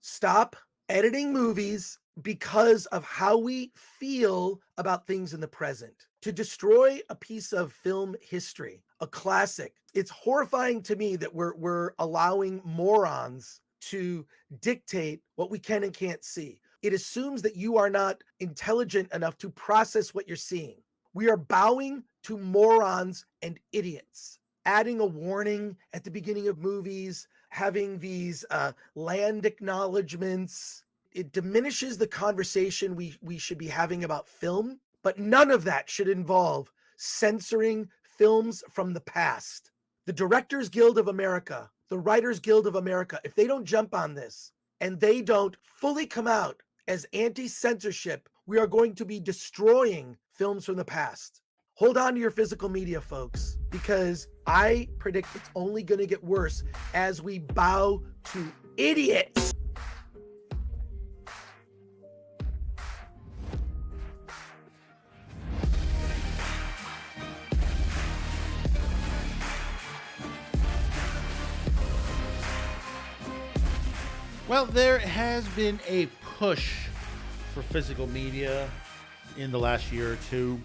Stop editing movies because of how we feel about things in the present. To destroy a piece of film history, a classic, it's horrifying to me that we're allowing morons to dictate what we can and can't see. It assumes that you are not intelligent enough to process what you're seeing. We are bowing to morons and idiots, adding a warning at the beginning of movies, having these land acknowledgments. It diminishes the conversation we should be having about film, but none of that should involve censoring films from the past. The Directors Guild of America, the Writers Guild of America, if they don't jump on this and they don't fully come out as anti-censorship, we are going to be destroying films from the past. Hold on to your physical media, folks, because I predict it's only going to get worse as we bow to idiots. Well, there has been a push for physical media in the last year or two.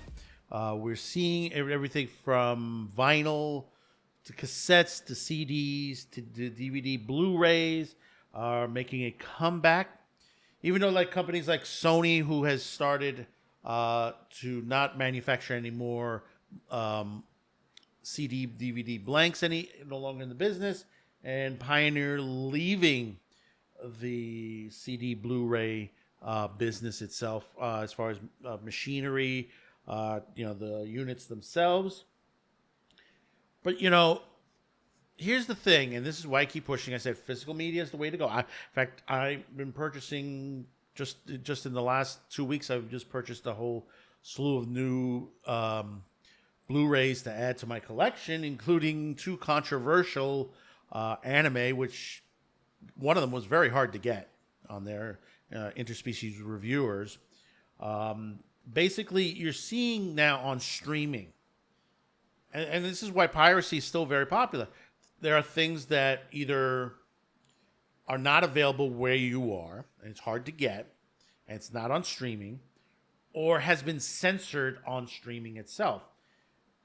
We're seeing everything from vinyl to cassettes to CDs to DVD, Blu-rays are making a comeback. Even though like companies like Sony, who has started to not manufacture anymore CD, DVD blanks no longer in the business, and Pioneer leaving the CD Blu-ray business itself as far as machinery, the units themselves. But here's the thing, and this is why I keep pushing. I said physical media is the way to go. In fact, I've been purchasing just in the last 2 weeks. I've just purchased a whole slew of new Blu-rays to add to my collection, including two controversial anime, which one of them was very hard to get on their interspecies reviewers. Basically, you're seeing now on streaming, and this is why piracy is still very popular. There are things that either are not available where you are, and it's hard to get, and it's not on streaming, or has been censored on streaming itself.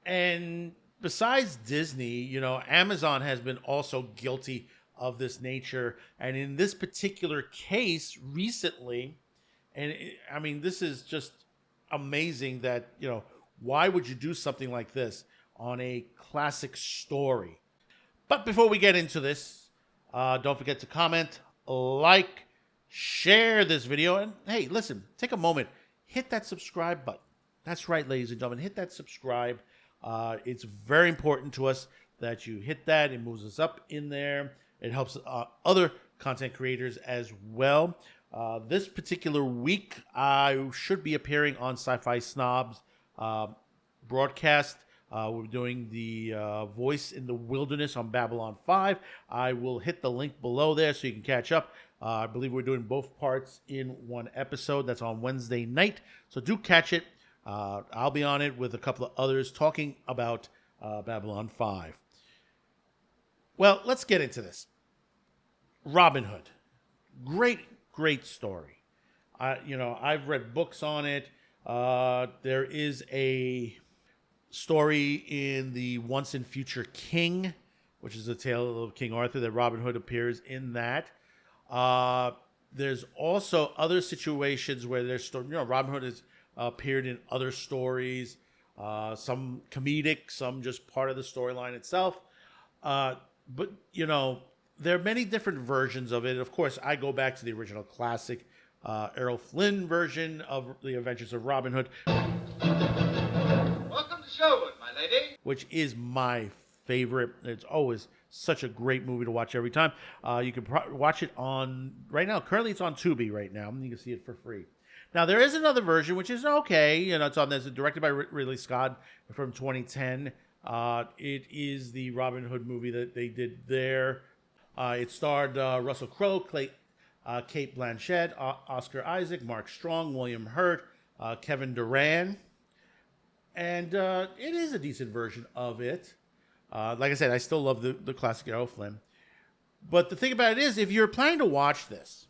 And besides Disney, Amazon has been also guilty of this nature. And in this particular case recently, this is just amazing that, why would you do something like this on a classic story? But before we get into this, don't forget to comment, like, share this video, and hey, listen, take a moment, hit that subscribe button. That's right, ladies and gentlemen, hit that subscribe. It's very important to us that you hit that. It moves us up in there. It helps other content creators as well. This particular week, I should be appearing on SCIFI SNOB's broadcast. We're doing the Voice in the Wilderness on Babylon 5. I will hit the link below there so you can catch up. I believe we're doing both parts in one episode. That's on Wednesday night. So do catch it. I'll be on it with a couple of others talking about Babylon 5. Well, let's get into this. Robin Hood. Great story. I've read books on it. There is a story in the Once and Future King, which is a tale of King Arthur, that Robin Hood appears in that. There's also other situations where Robin Hood has appeared in other stories, some comedic, some just part of the storyline itself. But, there are many different versions of it. Of course, I go back to the original classic Errol Flynn version of The Adventures of Robin Hood. Welcome to Sherwood, my lady. Which is my favorite. It's always such a great movie to watch every time. You can watch it on, right now, currently it's on Tubi right now. You can see it for free. Now, there is another version, which is okay. It's directed by Ridley Scott from 2010. It is the Robin Hood movie that they did there. It starred Russell Crowe, Kate Blanchett, Oscar Isaac, Mark Strong, William Hurt, Kevin Durant. And it is a decent version of it. Like I said, I still love the classic Errol Flynn. But the thing about it is, if you're planning to watch this,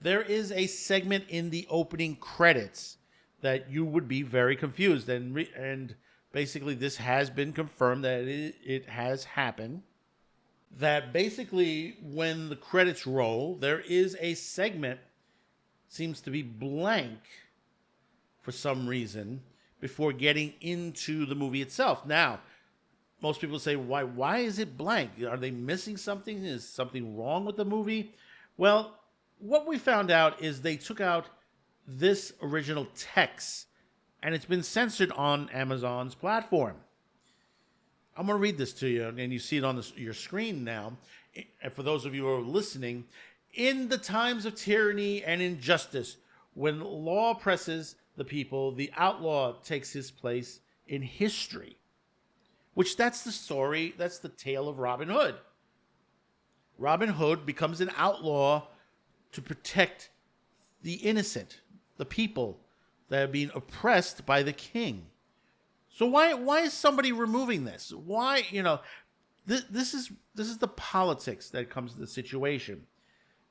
there is a segment in the opening credits that you would be very confused. And basically this has been confirmed that it has happened. That basically when the credits roll, there is a segment seems to be blank for some reason before getting into the movie itself. Now, most people say, why is it blank? Are they missing something? Is something wrong with the movie? Well, what we found out is they took out this original text and it's been censored on Amazon's platform. I'm going to read this to you, and you see it on your screen now. And for those of you who are listening, in the times of tyranny and injustice, when law oppresses the people, the outlaw takes his place in history. Which that's the story, that's the tale of Robin Hood. Robin Hood becomes an outlaw to protect the innocent, the people that are being oppressed by the king. So why is somebody removing this? Why, this is the politics that comes to the situation.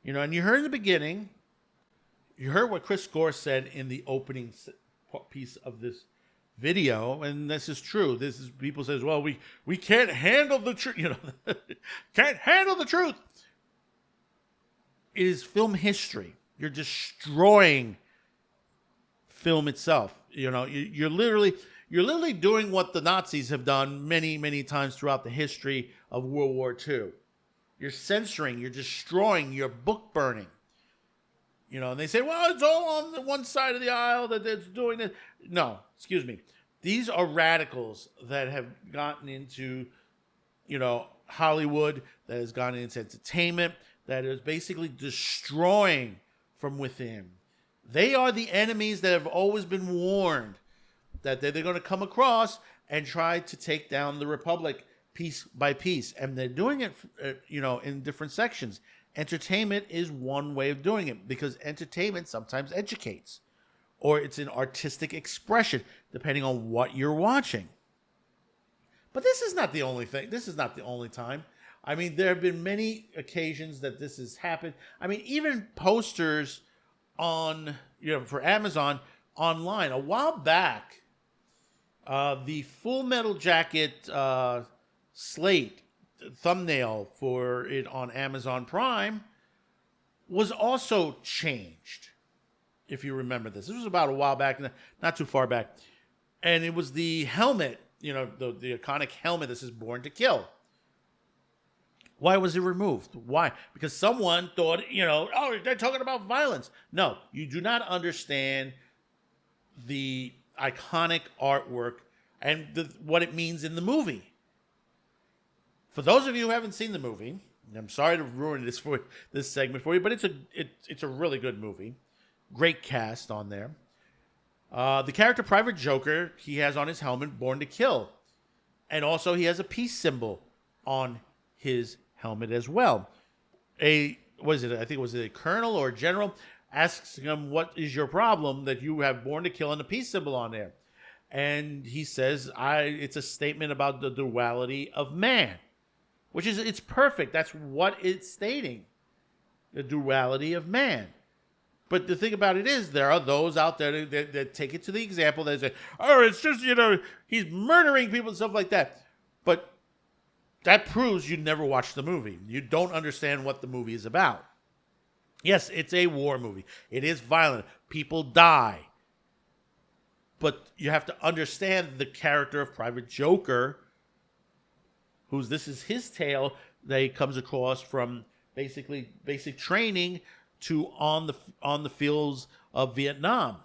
And you heard in the beginning, you heard what Chris Gore said in the opening piece of this video, and this is true. This is people says, well, we can't handle the truth, can't handle the truth. It is film history. You're destroying film itself. You're literally doing what the Nazis have done many, many times throughout the history of World War II. You're censoring, you're destroying, you're book burning. And they say, well, it's all on the one side of the aisle that it's doing it. No, excuse me. These are radicals that have gotten into, Hollywood, that has gotten into entertainment, that is basically destroying from within. They are the enemies that have always been warned that they're going to come across and try to take down the Republic piece by piece. And they're doing it, in different sections. Entertainment is one way of doing it because entertainment sometimes educates, or it's an artistic expression depending on what you're watching. But this is not the only thing. This is not the only time. I mean, there have been many occasions that this has happened. I mean, even posters on, for Amazon online. A while back, the Full Metal Jacket slate thumbnail for it on Amazon Prime was also changed. If you remember this was about a while back, not too far back, and it was the helmet, the iconic helmet that says "Born to Kill." Why was it removed? Why? Because someone thought, oh, they're talking about violence. No, you do not understand the iconic artwork and what it means in the movie. For those of you who haven't seen the movie, I'm sorry to ruin this segment for you, but it's a really good movie. Great cast on there. The character Private Joker, he has on his helmet "Born to Kill," and also he has a peace symbol on his helmet as well. I think it was a colonel or a general asks him, "What is your problem that you have "Born to Kill" and a peace symbol on there?" And he says, "It's a statement about the duality of man." Which is, it's perfect. That's what it's stating. The duality of man. But the thing about it is, there are those out there that take it to the example that say, oh, it's just, he's murdering people and stuff like that. But that proves you never watched the movie. You don't understand what the movie is about. Yes, it's a war movie. It is violent. People die. But you have to understand the character of Private Joker, this is his tale that he comes across from basically basic training to on the fields of Vietnam.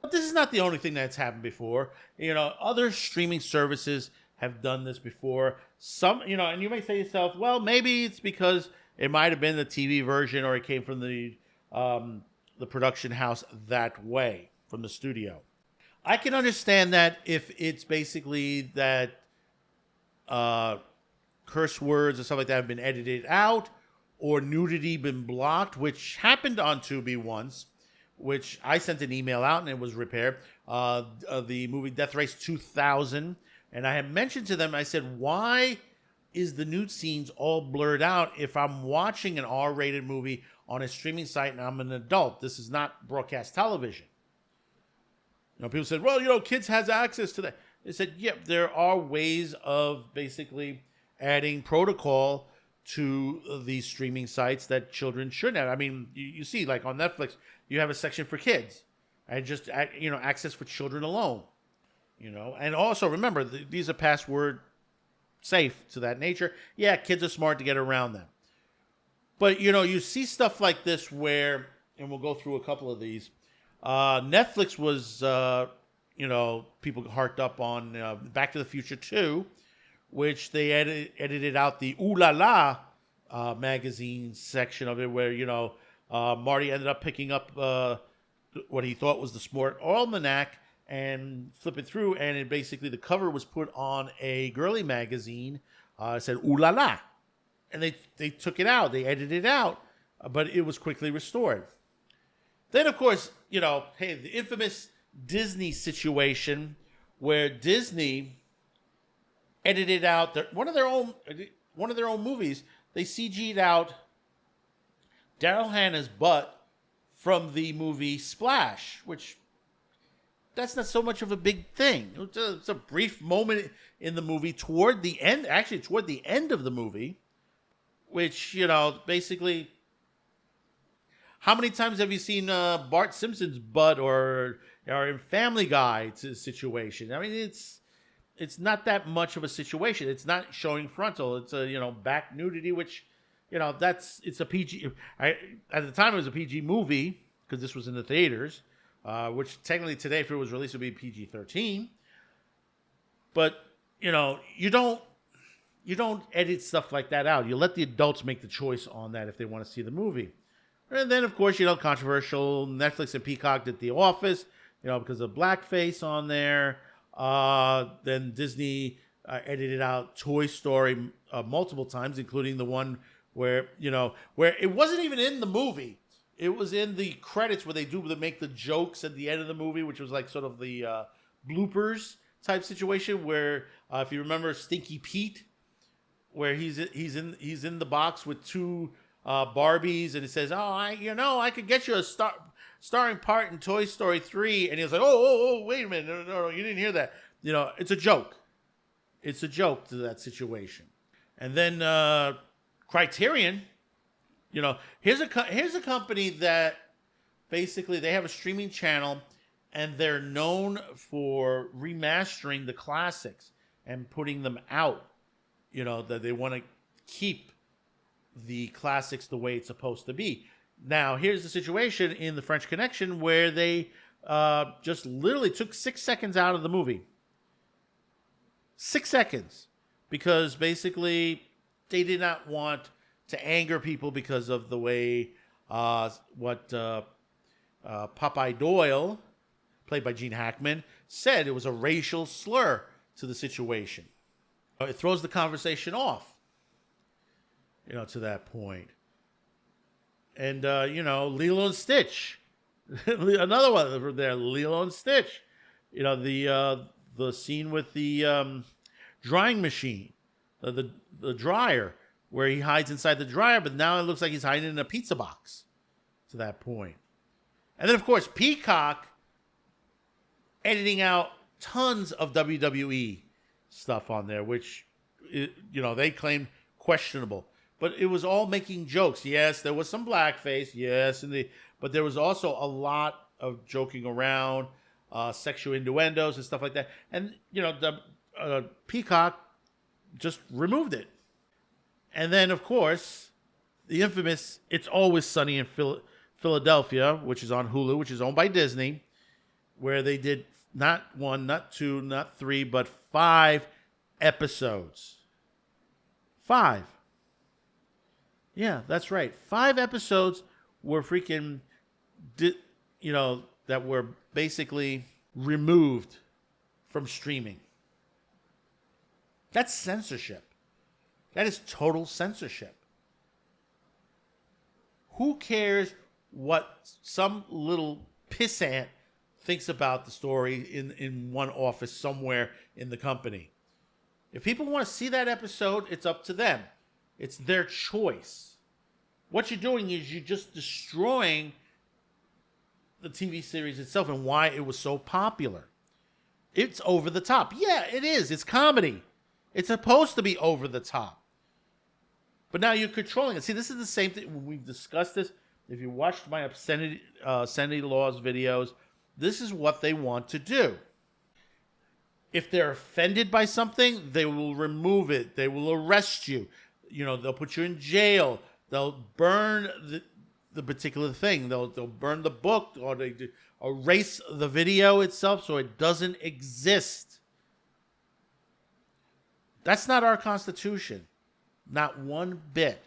But this is not the only thing that's happened before. Other streaming services have done this before. Some, and you may say to yourself, well, maybe it's because it might have been the TV version or it came from the production house that way, from the studio. I can understand that if it's basically that curse words and stuff like that have been edited out, or nudity been blocked, which happened on Tubi once, which I sent an email out and it was repaired. The movie Death Race 2000, and I had mentioned to them, I said, why is the nude scenes all blurred out if I'm watching an R-rated movie on a streaming site and I'm an adult. This is not broadcast television. People said, well, kids has access to that. They said, yeah, there are ways of basically adding protocol to the streaming sites that children shouldn't have. I mean, you see, like on Netflix, you have a section for kids and just, access for children alone, And also remember, these are password safe to that nature. Yeah, kids are smart to get around them. But, you see stuff like this where, and we'll go through a couple of these. Netflix was, people harked up on Back to the Future 2, which they edited out the Ooh La La magazine section of it, where, Marty ended up picking up what he thought was the Sport Almanac and flip it through, and it basically, the cover was put on a girly magazine. It said Ooh La La. And they took it out. They edited it out, but it was quickly restored. Then, of course, the infamous Disney situation where Disney edited out one of their own movies. They CG'd out Daryl Hannah's butt from the movie Splash, which that's not so much of a big thing. It's a brief moment in the movie toward the end of the movie, which, basically, how many times have you seen Bart Simpson's butt or in Family Guy situation? I mean, it's not that much of a situation. It's not showing frontal. It's a, back nudity, which, it's a PG. At the time, it was a PG movie because this was in the theaters, which technically today, if it was released, would be PG-13. But, you don't edit stuff like that out. You let the adults make the choice on that if they want to see the movie. And then, of course, controversial, Netflix and Peacock did The Office, because of blackface on there. Then Disney edited out Toy Story multiple times, including the one where it wasn't even in the movie. It was in the credits where they make the jokes at the end of the movie, which was like sort of the bloopers type situation where, if you remember Stinky Pete, where he's in the box with two Barbies, and it says, "Oh, I could get you a starring part in Toy Story 3," and he was like, "Oh, wait a minute, no, you didn't hear that." It's a joke. It's a joke to that situation. And then Criterion, here's a company that basically they have a streaming channel, and they're known for remastering the classics and putting them out. That they want to keep the classics the way it's supposed to be. Now, here's the situation in The French Connection where they just literally took 6 seconds out of the movie. 6 seconds. Because basically they did not want to anger people because of the way Popeye Doyle, played by Gene Hackman, said it was a racial slur to the situation. It throws the conversation off, to that point. And, Lilo and Stitch. Another one there, Lilo and Stitch. The scene with the drying machine, the dryer, where he hides inside the dryer, but now it looks like he's hiding in a pizza box, to that point. And then, of course, Peacock editing out tons of WWE stuff on there, which, they claimed questionable. But it was all making jokes. Yes, there was some blackface. Yes, but there was also a lot of joking around, sexual innuendos and stuff like that. And, the Peacock just removed it. And then, of course, the infamous It's Always Sunny in Philadelphia, which is on Hulu, which is owned by Disney, where they did not 1, not 2, not 3, but 5 episodes. 5. Yeah, that's right. 5 episodes were freaking, that were basically removed from streaming. That's censorship. That is total censorship. Who cares what some little pissant thinks about the story in one office somewhere in the company? If people want to see that episode, it's up to them. It's their choice. what you're doing is you're just destroying the TV series itself and why it was so popular. It's over the top. Yeah, it is. It's comedy. It's supposed to be over the top. But now you're controlling it. See, this is the same thing. When we've discussed this, if you watched my obscenity laws videos, this is what they want to do. If they're offended by something, they will remove it. They will arrest you. They'll put you in jail. They'll burn the particular thing. They'll burn the book, or they erase the video itself so it doesn't exist. That's not our Constitution. Not one bit.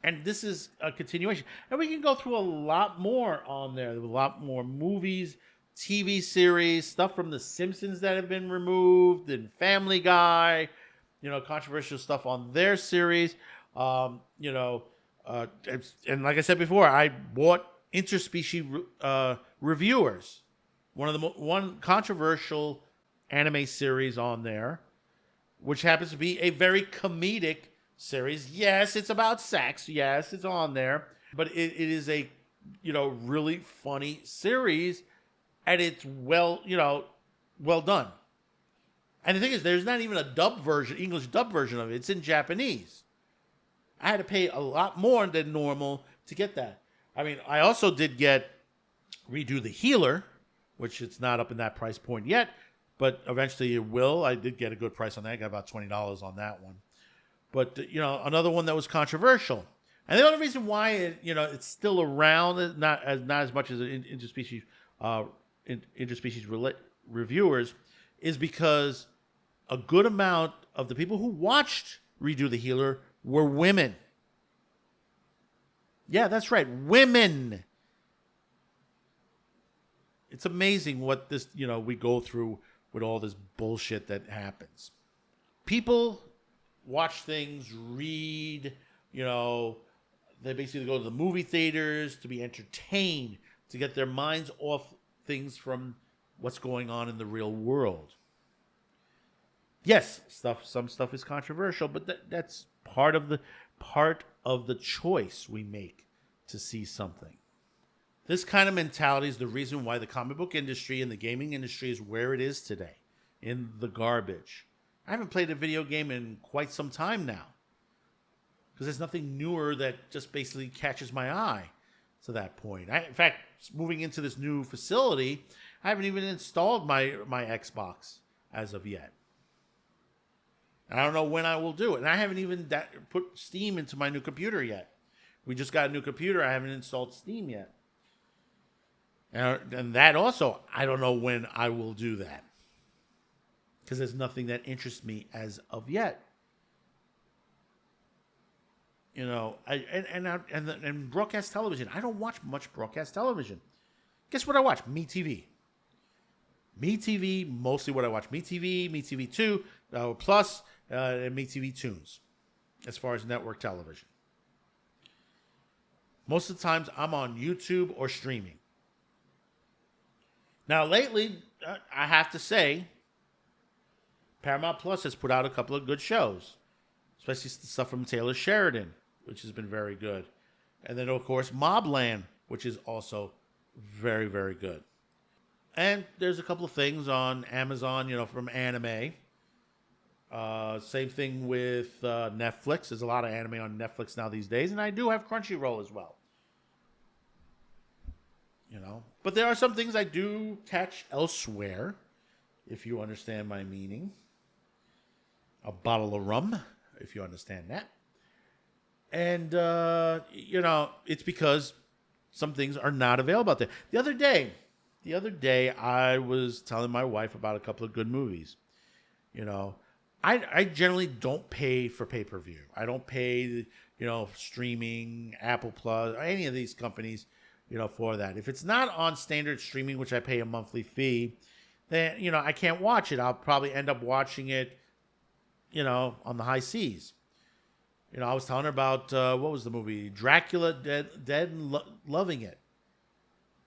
And this is a continuation. And we can go through a lot more on there. There's a lot more movies, TV series, stuff from The Simpsons that have been removed, and Family Guy, controversial stuff on their series. And like I said before, I bought Interspecies Reviewers, one controversial anime series on there, which happens to be a very comedic series. Yes, it's about sex. Yes, it's on there, but it is a really funny series, and it's well done. And the thing is, there's not even a dub version, English dub version of it. It's in Japanese. I had to pay a lot more than normal to get that. I mean, I also did get Redo the Healer, which it's not up in that price point yet, but eventually it will. I did get a good price on that. I got about $20 on that one. But, another one that was controversial. And the only reason why it's still around, not as much as interspecies reviewers, is because a good amount of the people who watched Redo the Healer were women. Yeah, that's right. Women. It's amazing what this, we go through with all this bullshit that happens. People watch things, read, they basically go to the movie theaters to be entertained, to get their minds off things from what's going on in the real world. Yes, some stuff is controversial, but that's part of the choice we make to see something. This kind of mentality is the reason why the comic book industry and the gaming industry is where it is today, in the garbage. I haven't played a video game in quite some time now, because there's nothing newer that just basically catches my eye to that point. In fact, moving into this new facility, I haven't even installed my Xbox as of yet. I don't know when I will do it. And I haven't even put Steam into my new computer yet. We just got a new computer. I haven't installed Steam yet. And that also, I don't know when I will do that, because there's nothing that interests me as of yet. And broadcast television. I don't watch much broadcast television. Guess what I watch? MeTV. MeTV, mostly what I watch. MeTV, MeTV2, Plus, and MeTV Tunes, as far as network television. Most of the times, I'm on YouTube or streaming. Now, lately, I have to say, Paramount Plus has put out a couple of good shows, especially stuff from Taylor Sheridan, which has been very good. And then, of course, Mobland, which is also very, very good. And there's a couple of things on Amazon, from anime. Same thing with Netflix. There's a lot of anime on Netflix now these days. And I do have Crunchyroll as well. But there are some things I do catch elsewhere, if you understand my meaning. A bottle of rum, if you understand that. And, it's because some things are not available out there. The other day, I was telling my wife about a couple of good movies. I generally don't pay for pay-per-view. I don't pay, streaming, Apple Plus, or any of these companies, for that. If it's not on standard streaming, which I pay a monthly fee, then, I can't watch it. I'll probably end up watching it, on the high seas. I was telling her about, what was the movie? Dracula, Dead and Loving It.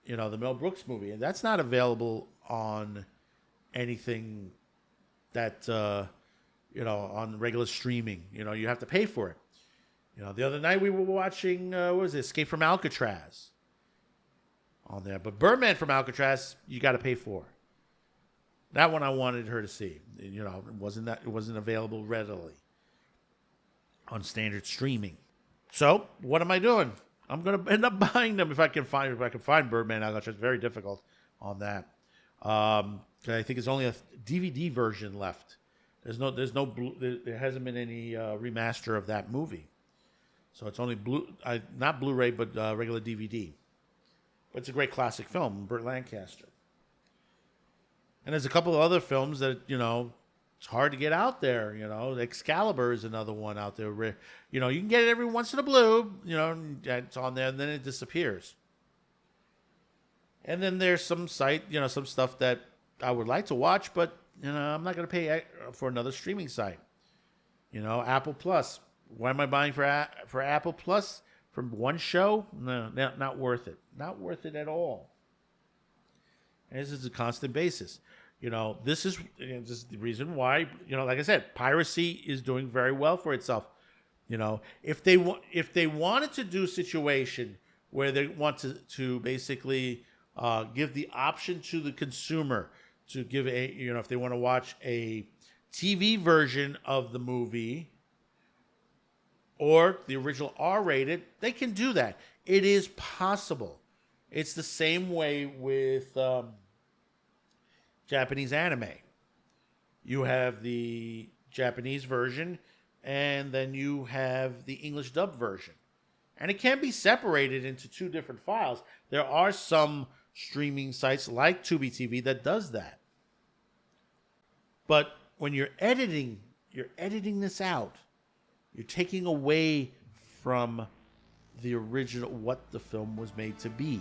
The Mel Brooks movie. And that's not available on anything that, on regular streaming. You have to pay for it. The other night we were watching, what was it, Escape from Alcatraz on there. But Birdman from Alcatraz, you got to pay for. That one I wanted her to see. It wasn't available readily on standard streaming. So what am I doing? I'm gonna end up buying them if I can find Birdman Alcatraz. It's very difficult on that. I think it's only a DVD version left. There hasn't been any remaster of that movie. So it's only not Blu-ray, but regular DVD. But it's a great classic film, Burt Lancaster. And there's a couple of other films that, it's hard to get out there. Excalibur is another one out there. You can get it every once in a blue, it's on there, and then it disappears. And then there's some some stuff that I would like to watch, but, I'm not going to pay for another streaming site. Apple Plus. Why am I buying for Apple Plus from one show? No, not worth it. Not worth it at all. And this is a constant basis. This is the reason why, like I said, piracy is doing very well for itself. If they wanted to do a situation where they want to basically give the option to the consumer to give if they want to watch a TV version of the movie or the original R-rated, they can do that. It is possible. It's the same way with Japanese anime. You have the Japanese version, and then you have the English dub version. And it can be separated into two different files. There are some streaming sites like Tubi TV that does that. But when you're editing this out. You're taking away from the original, what the film was made to be.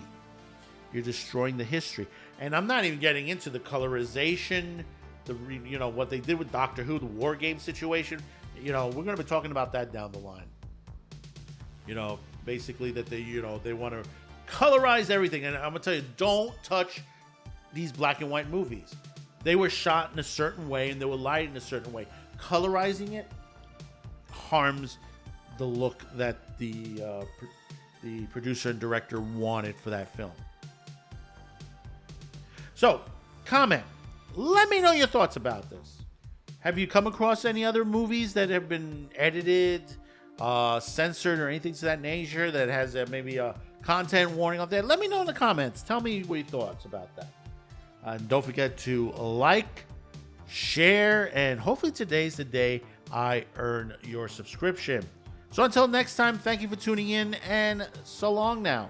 You're destroying the history. And I'm not even getting into the colorization, what they did with Doctor Who, the war game situation. We're going to be talking about that down the line. Basically that they want to colorize everything. And I'm going to tell you, don't touch these black and white movies. They were shot in a certain way and they were lighted in a certain way. Colorizing it harms the look that the producer and director wanted for that film. So, comment. Let me know your thoughts about this. Have you come across any other movies that have been edited, censored, or anything to that nature that has maybe a content warning up there? Let me know in the comments. Tell me what your thoughts about that. And don't forget to like, share, and hopefully today's the day I earn your subscription. So until next time, thank you for tuning in, and so long now.